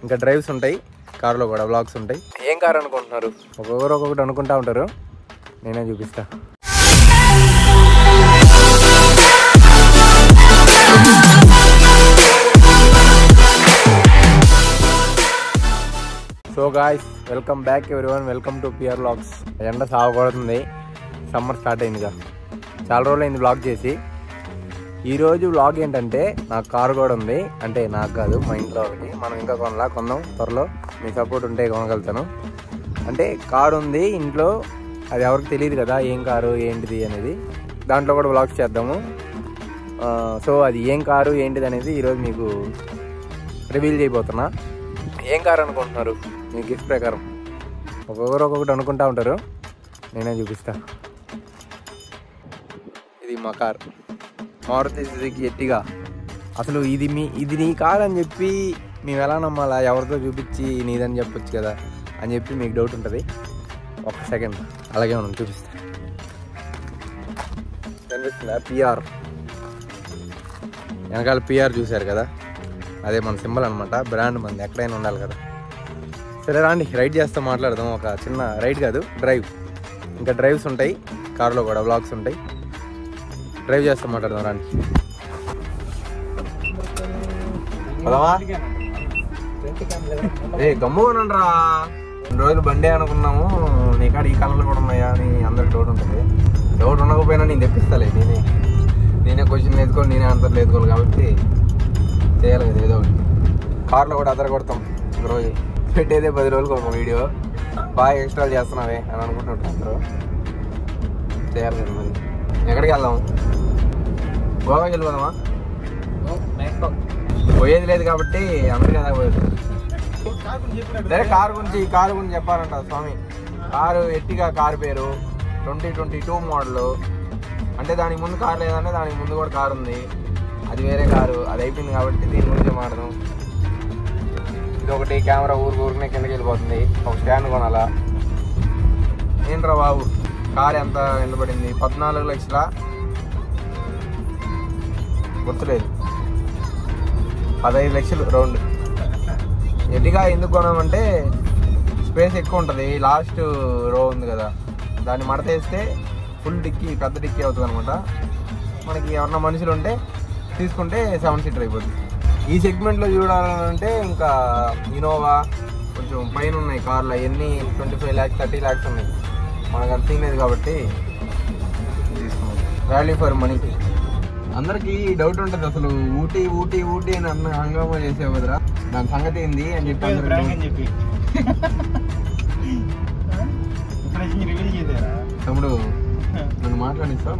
ఇంకా డ్రైవ్స్ ఉంటాయి, కార్లో కూడా వ్లాగ్స్ ఉంటాయి. ఏం కార్ అనుకుంటున్నారు? ఒక్కొక్కరు ఒక్కొక్కటి అనుకుంటా ఉంటారు, నేనే చూపిస్తా. So guys, welcome back everyone, welcome to PR vlogs. ఎండ సాగకూడుతుంది, సమ్మర్ స్టార్ట్ అయిందిగా, చాలా రోజులు అయింది వ్లాగ్ చేసి. ఈరోజు వ్లాగ్ ఏంటంటే, నాకు కారు కూడా ఉంది, అంటే నాకు కాదు మా ఇంట్లో వాళ్ళకి. మనం ఇంకా కొందాం త్వరలో, మీ సపోర్ట్ ఉంటే కొనగలుగుతాను. అంటే కారు ఉంది ఇంట్లో, అది ఎవరికి తెలియదు కదా ఏం కారు ఏంటిది అనేది. దాంట్లో కూడా వ్లాగ్స్ చేద్దాము. సో అది ఏం కారు ఏంటిది అనేది ఈరోజు మీకు రివీల్ చేయబోతున్నా. ఏం కారు అనుకుంటున్నారు? మీ గిఫ్ట్ ప్రకారం ఒక్కొక్కరు ఒక్కొక్కటి అనుకుంటా ఉంటారు, నేనే చూపిస్తా. ఇది మా కార్, మారుతి సుజుకి ఎర్టిగా. అసలు ఇది నీ కార్ అని చెప్పి మేము ఎలా నమ్మాలా? ఎవరితో చూపించి నీదని చెప్పొచ్చు కదా అని చెప్పి మీకు డౌట్ ఉంటుంది. ఒక్క సెకండ్ అలాగే మనం చూపిస్తా. కనిపిస్తుందా? పిఆర్ వెనకాల పిఆర్ చూశారు కదా, అదే మన సింబల్ అనమాట. బ్రాండ్ మంది ఎక్కడైనా ఉండాలి కదా. సరే రాండి, రైడ్ చేస్తూ మాట్లాడదాం. ఒక చిన్న రైడ్ కాదు, డ్రైవ్. ఇంకా డ్రైవ్స్ ఉంటాయి, కార్లో కూడా వ్లాగ్స్ ఉంటాయి. డ్రైవ్ చేస్తూ మాట్లాడదాం రాండి. గమ్మునండి రా, 2 రోజులు బండే అనుకున్నాము, నీ కాడ ఈ కలర్లు కూడా ఉన్నాయా అని అందరికి డౌట్ ఉంటుంది. డౌట్ ఉండకపోయినా నేను తెప్పిస్తాలే. నేనే క్వశ్చన్ వేసుకోవాలి, నేనే ఆన్సర్లు వేసుకోవాలి కాబట్టి చేయాలి కదా ఏదో ఒకటి. కార్లో కూడా అదర కొడతాం. రోజు పెట్టేదే 10 రోజులకు ఒక వీడియో. బాగా ఎక్స్ట్రాల్ చేస్తున్నావే అని అనుకుంటుంటారు అందరూ. చేయాలి కదా మరి. ఎక్కడికి వెళ్దాం? గోవాకి వెళ్ళిపోదామా? పోయేది లేదు కాబట్టి అందరికీ అదే పోయేది. సరే, కారు గురించి చెప్పాలంట స్వామి. కారు ఎర్టిగా కారు పేరు, 2022 మోడల్. అంటే దానికి ముందు కారు లేదంటే దానికి ముందు కూడా కారు ఉంది, అది వేరే కారు. అది అయిపోయింది కాబట్టి దీని గురించి మాట్లాడదాం. ఇది ఒకటి కెమెరా ఊరినే కిందకి వెళ్ళిపోతుంది. ఒక స్టాండ్ కొనాలా. ఏంట్రా బాబు, కారు ఎంత పడింది? 14 లక్షల, గుర్తులేదు, 15 లక్షలు రౌండ్. ఎర్టిగా ఎందుకు కొనామంటే స్పేస్ ఎక్కువ ఉంటుంది. లాస్ట్ రో ఉంది కదా, దాన్ని మడతేస్తే ఫుల్ డిక్కీ, పెద్ద డిక్కీ అవుతుంది అనమాట. మనకి ఎవరన్నా మనుషులు ఉంటే తీసుకుంటే 7 సీటర్ అయిపోతుంది. ఈ సెగ్మెంట్లో చూడాలంటే ఇంకా ఇనోవా కొంచెం పైన ఉన్నాయి కార్లు. అవన్నీ 25 lakhs 30 lakhs ఉన్నాయి. మనకు అంత సీన్ లేదు కాబట్టి తీసుకున్నాం. వాల్యూ ఫర్ మనీకి. అందరికీ డౌట్ ఉంటుంది, అసలు ఊటీ అని అన్న హంగామా చేసే బదురా దాని సంగతి ఏంది అని చెప్పి తమ్ముడు నన్ను మాట్లాడిస్తా.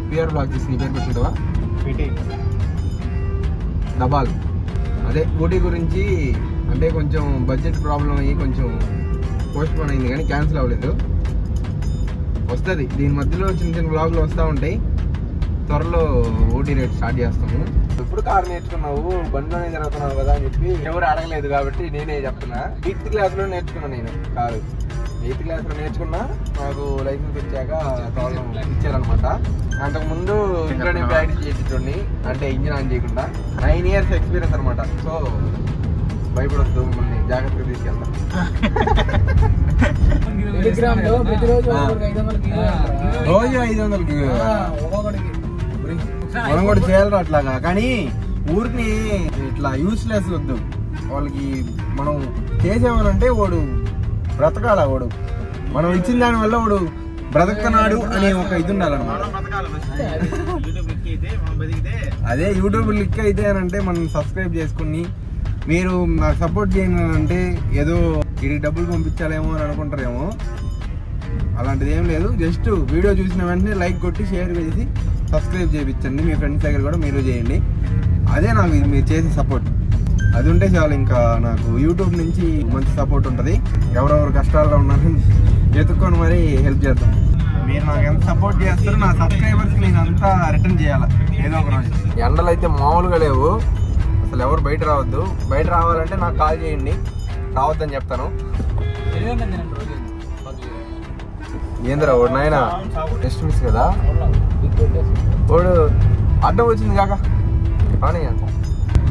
పిఆర్ బ్లాగ్ చేసి నీ పేరు పెట్టిండవా? దబాల్. అదే ఊటీ గురించి. అంటే కొంచెం బడ్జెట్ ప్రాబ్లం అయ్యి కొంచెం పోస్ట్ పోన్ అయింది, కానీ క్యాన్సిల్ అవ్వలేదు. వస్తుంది, దీని మధ్యలో చిన్న బ్లాగ్లు వస్తూ ఉంటాయి. త్వరలో ఊటీ రేట్ స్టార్ట్ చేస్తాము. ఇప్పుడు కారు నేర్చుకున్నావు, బండిలోనే తిరుగుతున్నావు కదా అని చెప్పి ఎవరు అడగలేదు కాబట్టి నేనే చెప్తున్నా. 8th క్లాస్లో నేర్చుకున్నాను నేను కారు. 8th క్లాస్లో నేర్చుకున్నా. నాకు లైసెన్స్ వచ్చాక ప్రాబ్లం ఇచ్చారనమాట. అంతకుముందు ఇంట్లోనే ప్రాక్టీస్ చేసేటోడిని, అంటే ఇంజిన్ ఆన్ చేయకుండా. 9 years ఎక్స్పీరియన్స్ అనమాట. సో భయపడొద్దు, మిమ్మల్ని జాగ్రత్తగా తీసుకెళ్తాం. రోజు 500 మనం కూడా చేయాలి అట్లాగా. కానీ ఊరికి ఇట్లా యూస్లెస్ వద్దు. వాళ్ళకి మనం చేసేవాళ్ళంటే వాడు బ్రతకాల, వాడు మనం ఇచ్చిన దాని వల్ల వాడు బ్రతకనాడు అనే ఒక ఇది ఉండాలన్నమాట. అదే యూట్యూబ్ లిక్ అయితే అని అంటే మనం సబ్స్క్రైబ్ చేసుకుని మీరు నాకు సపోర్ట్ చేయండి అంటే ఏదో ఇది డబ్బులు పంపించాలేమో అని అనుకుంటారేమో. అలాంటిది ఏం లేదు. జస్ట్ వీడియో చూసిన వెంటనే లైక్ కొట్టి షేర్ చేసి సబ్స్క్రైబ్ చేయించండి. మీ ఫ్రెండ్స్ దగ్గర కూడా మీరు చేయండి. అదే నాకు మీరు చేసే సపోర్ట్. అది ఉంటే చాలు. ఇంకా నాకు యూట్యూబ్ నుంచి మంచి సపోర్ట్ ఉంటుంది. ఎవరెవరు కష్టాల్లో ఉన్నారని ఎత్తుక్కొని మరీ హెల్ప్ చేద్దాం. మీరు నాకు ఎంత సపోర్ట్ చేస్తారో నా సబ్స్క్రైబర్స్కి నేను అంతా రిటర్న్ చేయాలి ఏదో ఒక రోజు. ఎండలు అయితే మామూలుగా లేవు. అసలు ఎవరు బయట రావద్దు. బయట రావాలంటే నాకు కాల్ చేయండి, రావద్దని చెప్తాను. ఏందిరా వాడు నాయన టెస్ట్ మిస్ కదా, వాడు అడ్డం వచ్చింది కాక కానీ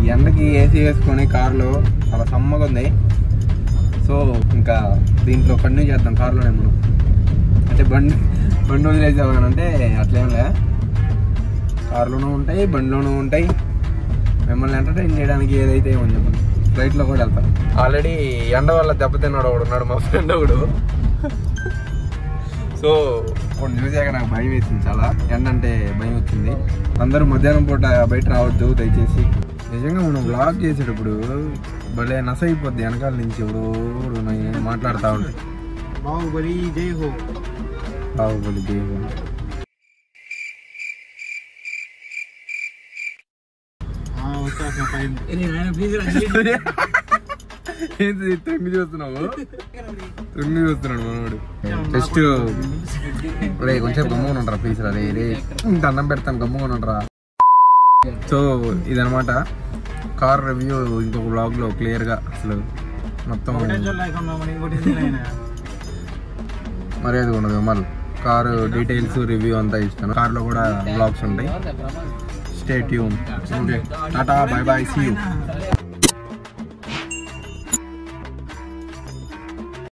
ఈ ఎండకి ఏసీ వేసుకొని కార్లో చాలా సమ్మగా ఉంది. సో ఇంకా దీంట్లో కంటిన్యూ చేద్దాం కార్లోనే మనం. అంటే బండి వదిలేసామనంటే అట్లేంలే, కార్లోనూ ఉంటాయి బండిలోనూ ఉంటాయి. మిమ్మల్ని ఎంటర్టైన్ చేయడానికి ఏదైతే ఏమని చెప్పండి. ఫ్లైట్లో కూడా వెళ్తాం. ఆల్రెడీ ఎండ వల్ల దెబ్బతిన్నాడు ఒకడు ఉన్నాడు, మా ఫ్రెండ్ ఒకడు. సో కొన్ని చూసాక నాకు భయం వేసింది, చాలా ఎండ అంటే భయం వచ్చింది. అందరూ మధ్యాహ్నం పూట బయట రావద్దు దయచేసి. నిజంగా మనం వ్లాగ్ చేసేటప్పుడు భలే నస అయిపోద్ది వెనకాల నుంచి ఎవడో మాట్లాడుతూ ఉంటాయి. బాహుబలి జై హో, బాహుబలి జై హో. తొంగి చూస్తున్నాడు మనోడు. జస్ట్ రే కొంచెం గమ్ముగా ఉంటారా ప్లీజ్ రా, రే దండం పెడతాను గమ్ముగా ఉంటారా. సో ఇదనమాట కార్ రివ్యూ. ఇంకొక బ్లాగ్ లో క్లియర్ గా అసలు మొత్తం మర్యాద ఉండదు. మళ్ళీ కారు డీటెయిల్స్ రివ్యూ అంతా ఇస్తాను. కార్లో కూడా బ్లాగ్స్ ఉంటాయి. Stay tune. Okay, tata, bye bye, see you.